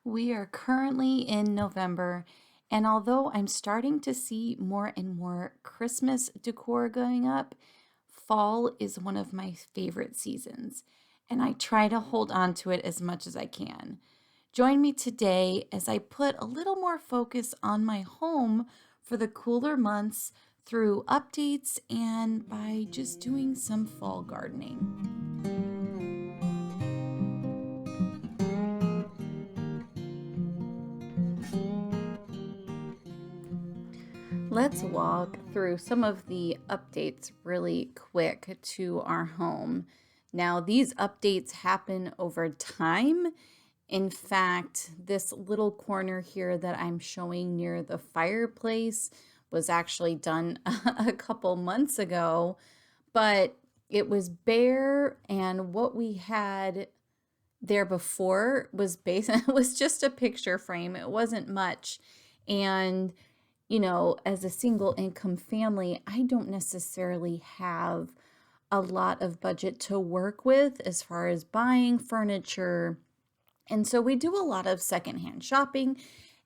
We are currently in November, and although I'm starting to see more and more Christmas decor going up, fall is one of my favorite seasons, and I try to hold on to it as much as I can. Join me today as I put a little more focus on my home for the cooler months through updates and by just doing some fall gardening. Let's walk through some of the updates really quick to our home. Now, these updates happen over time. In fact, this little corner here that I'm showing near the fireplace was actually done a couple months ago, but it was bare, and what we had there before was was just a picture frame. It wasn't much. And as a single income family, I don't necessarily have a lot of budget to work with as far as buying furniture. And so we do a lot of secondhand shopping.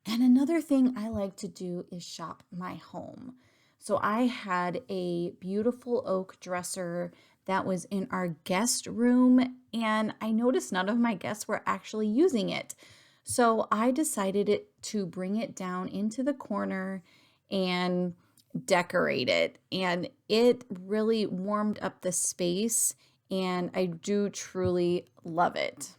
And another thing I like to do is shop my home. So I had a beautiful oak dresser that was in our guest room, and I noticed none of my guests were actually using it. So I decided to bring it down into the corner and decorate it. And it really warmed up the space, and I do truly love it.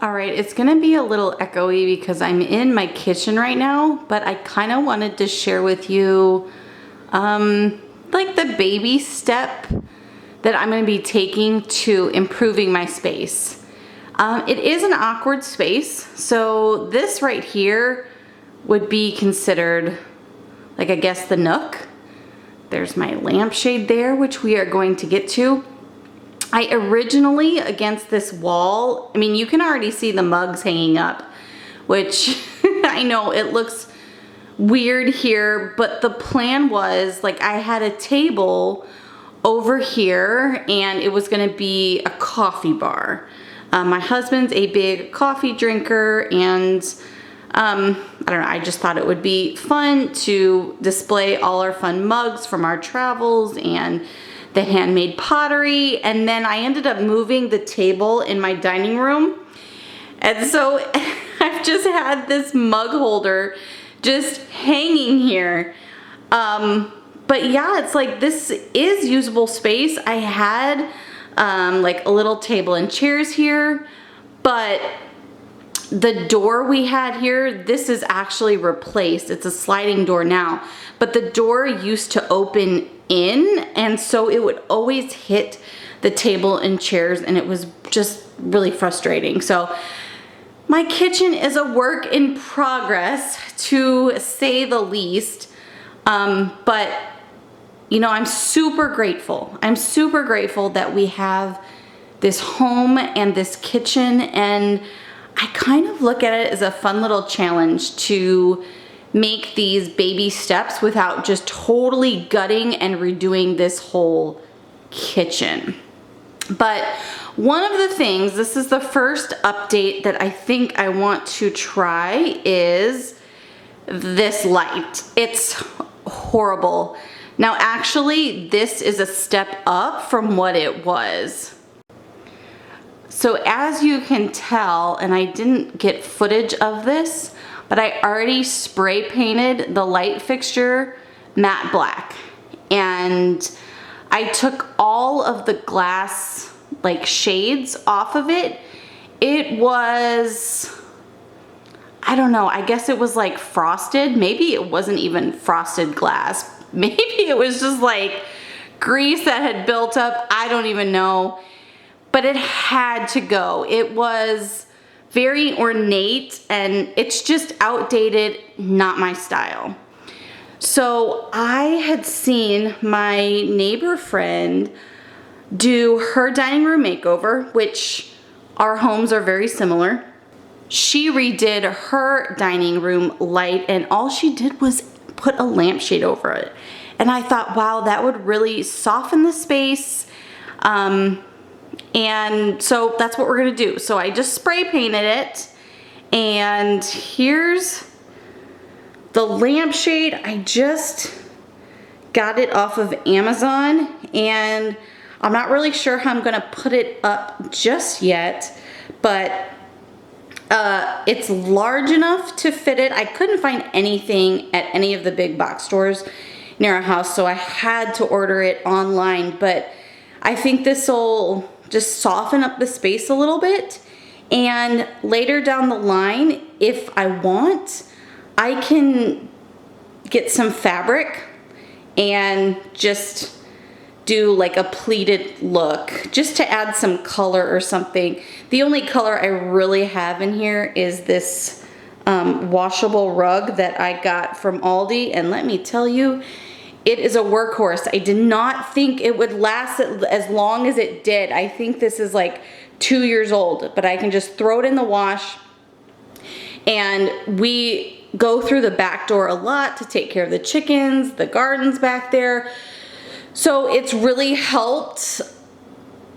All right, it's gonna be a little echoey because I'm in my kitchen right now, but I kind of wanted to share with you like the baby step that I'm gonna be taking to improving my space. It is an awkward space, so this right here would be considered, like, I guess, the nook. There's my lampshade there, which we are going to get to. I originally, against this wall, I mean, you can already see the mugs hanging up, which I know it looks weird here, but the plan was, like, I had a table over here and it was gonna be a coffee bar. My husband's a big coffee drinker, and I don't know, I just thought it would be fun to display all our fun mugs from our travels and the handmade pottery. And then I ended up moving the table in my dining room. And so I've just had this mug holder just hanging here. But yeah, it's like, this is usable space. I had like a little table and chairs here, but the door we had here, this is actually replaced. It's a sliding door now, but the door used to open in, and so it would always hit the table and chairs, and it was just really frustrating. So my kitchen is a work in progress, to say the least. But I'm super grateful. I'm super grateful that we have this home and this kitchen, and I kind of look at it as a fun little challenge to make these baby steps without just totally gutting and redoing this whole kitchen. But one of the things, this is the first update that I think I want to try, is this light. It's horrible. Now, actually, this is a step up from what it was. So as you can tell, and I didn't get footage of this, but I already spray painted the light fixture matte black. And I took all of the glass, like, shades off of it. It was, I don't know, I guess it was like frosted. Maybe it wasn't even frosted glass. Maybe it was just like grease that had built up. I don't even know. But it had to go. It was very ornate, and it's just outdated, not my style. So I had seen my neighbor friend do her dining room makeover, which our homes are very similar. She redid her dining room light, and all she did was put a lampshade over it. And I thought, wow, that would really soften the space. And so that's what we're gonna do. So I just spray painted it, and here's the lampshade. I just got it off of Amazon, and I'm not really sure how I'm gonna put it up just yet, but it's large enough to fit it. I couldn't find anything at any of the big box stores near our house, so I had to order it online, but I think this will just soften up the space a little bit. And later down the line, if I want, I can get some fabric and just do like a pleated look just to add some color or something. The only color I really have in here is this washable rug that I got from Aldi, and let me tell you, it is a workhorse. I did not think it would last as long as it did. I think this is like 2 years old, but I can just throw it in the wash. And we go through the back door a lot to take care of the chickens, the gardens back there. So it's really helped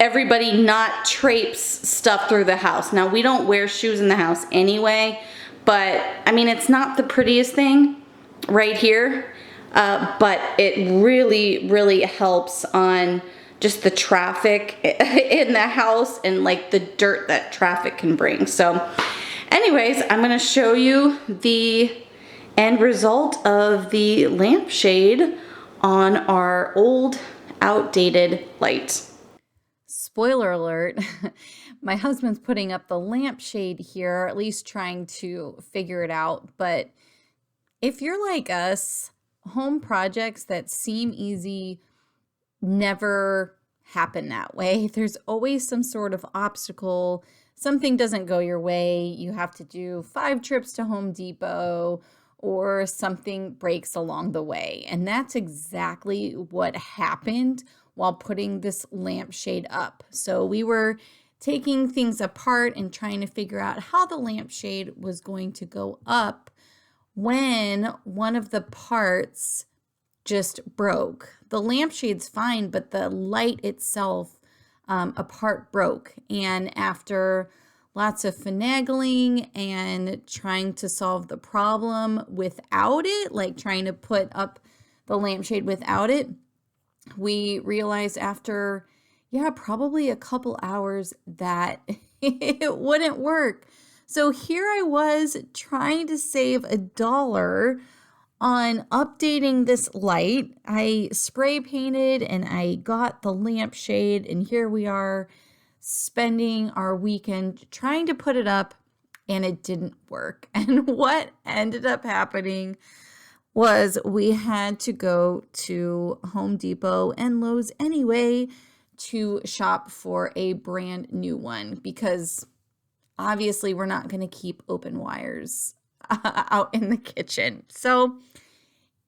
everybody not traipse stuff through the house. Now, we don't wear shoes in the house anyway, but I mean, it's not the prettiest thing right here, but it really, really helps on just the traffic in the house and like the dirt that traffic can bring. So anyways, I'm gonna show you the end result of the lampshade on our old outdated light. Spoiler alert, my husband's putting up the lampshade here, or at least trying to figure it out. But if you're like us, home projects that seem easy never happen that way. There's always some sort of obstacle. Something doesn't go your way. You have to do 5 trips to Home Depot, or something breaks along the way. And that's exactly what happened while putting this lampshade up. So we were taking things apart and trying to figure out how the lampshade was going to go up when one of the parts just broke. The lampshade's fine, but the light itself, a part broke. And after lots of finagling and trying to solve the problem without it, like trying to put up the lampshade without it, we realized after, probably a couple hours that it wouldn't work. So here I was trying to save $1 on updating this light. I spray painted and I got the lampshade, and here we are spending our weekend trying to put it up, and it didn't work. And what ended up happening was we had to go to Home Depot and Lowe's anyway to shop for a brand new one, because obviously we're not going to keep open wires out in the kitchen. So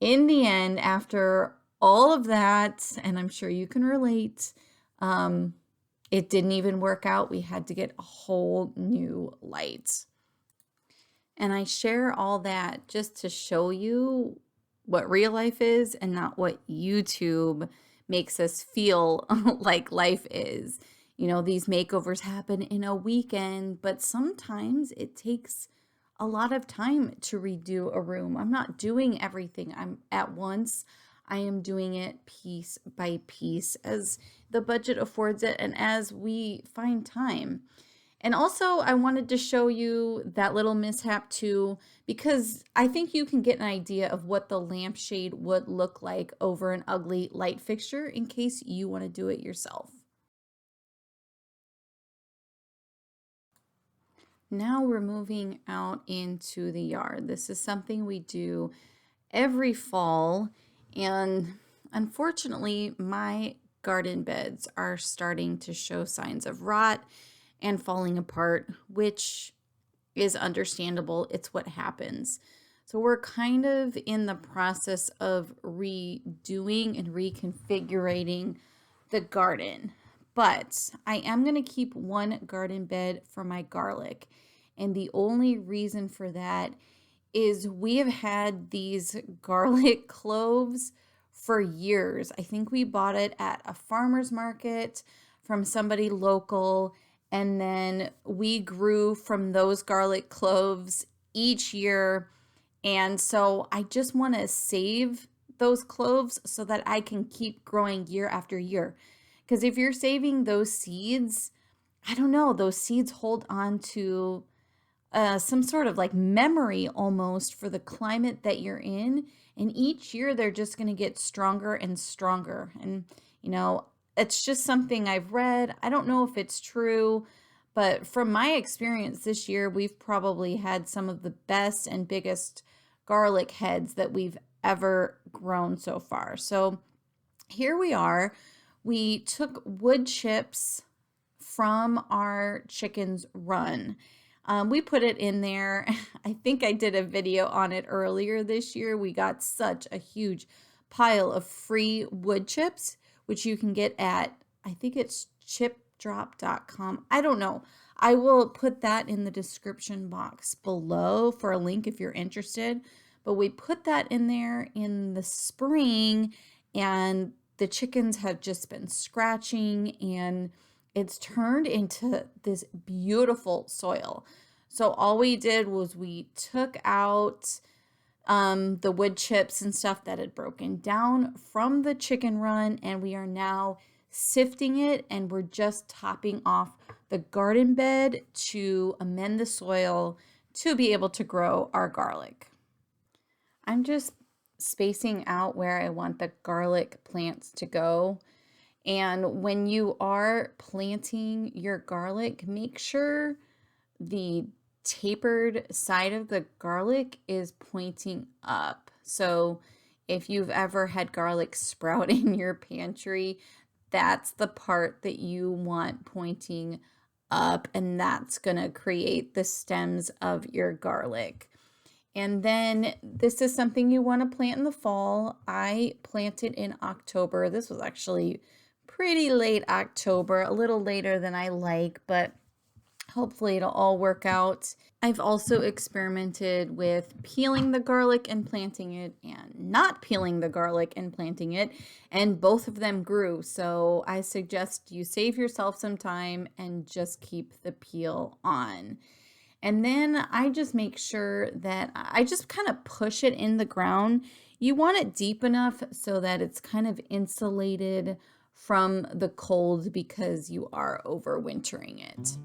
in the end, after all of that, and I'm sure you can relate, it didn't even work out. We had to get a whole new light. And I share all that just to show you what real life is and not what YouTube makes us feel like life is. You know, these makeovers happen in a weekend, but sometimes it takes a lot of time to redo a room. I'm not doing everything at once. I am doing it piece by piece as the budget affords it and as we find time. And also, I wanted to show you that little mishap too, because I think you can get an idea of what the lampshade would look like over an ugly light fixture in case you want to do it yourself. Now we're moving out into the yard. This is something we do every fall, and unfortunately, my garden beds are starting to show signs of rot and falling apart, which is understandable. It's what happens. So we're kind of in the process of redoing and reconfiguring the garden. But I am going to keep one garden bed for my garlic. And the only reason for that is we have had these garlic cloves for years. I think we bought it at a farmer's market from somebody local, and then we grew from those garlic cloves each year. And so I just want to save those cloves so that I can keep growing year after year. Because if you're saving those seeds, I don't know, those seeds hold on to some sort of like memory almost for the climate that you're in. And each year they're just going to get stronger and stronger. And, it's just something I've read. I don't know if it's true, but from my experience this year, we've probably had some of the best and biggest garlic heads that we've ever grown so far. So here we are. We took wood chips from our chicken's run. We put it in there. I think I did a video on it earlier this year. We got such a huge pile of free wood chips, which you can get at, I think it's chipdrop.com. I don't know. I will put that in the description box below for a link if you're interested. But we put that in there in the spring, and the chickens have just been scratching, and it's turned into this beautiful soil. So all we did was we took out the wood chips and stuff that had broken down from the chicken run, and we are now sifting it, and we're just topping off the garden bed to amend the soil to be able to grow our garlic. I'm just spacing out where I want the garlic plants to go. And when you are planting your garlic, make sure the tapered side of the garlic is pointing up. So if you've ever had garlic sprout in your pantry, that's the part that you want pointing up, and that's going to create the stems of your garlic. And then this is something you want to plant in the fall. I planted in October. This was actually pretty late October, a little later than I like, but hopefully it'll all work out. I've also experimented with peeling the garlic and planting it, and not peeling the garlic and planting it, and both of them grew. So I suggest you save yourself some time and just keep the peel on. And then I just make sure that I just kind of push it in the ground. You want it deep enough so that it's kind of insulated from the cold because you are overwintering it.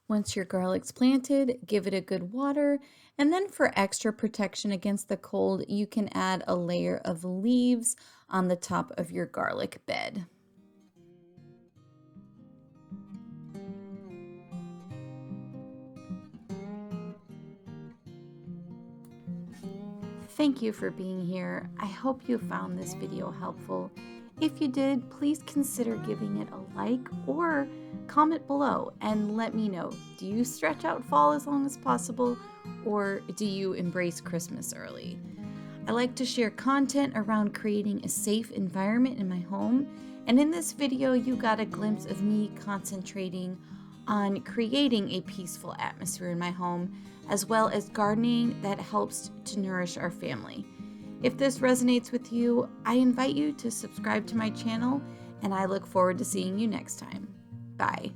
Once your garlic's planted, give it a good water, and then for extra protection against the cold, you can add a layer of leaves on the top of your garlic bed. Thank you for being here. I hope you found this video helpful. If you did, please consider giving it a like or comment below and let me know. Do you stretch out fall as long as possible, or do you embrace Christmas early? I like to share content around creating a safe environment in my home, and in this video you got a glimpse of me concentrating on creating a peaceful atmosphere in my home, as well as gardening that helps to nourish our family. If this resonates with you, I invite you to subscribe to my channel, and I look forward to seeing you next time. Bye.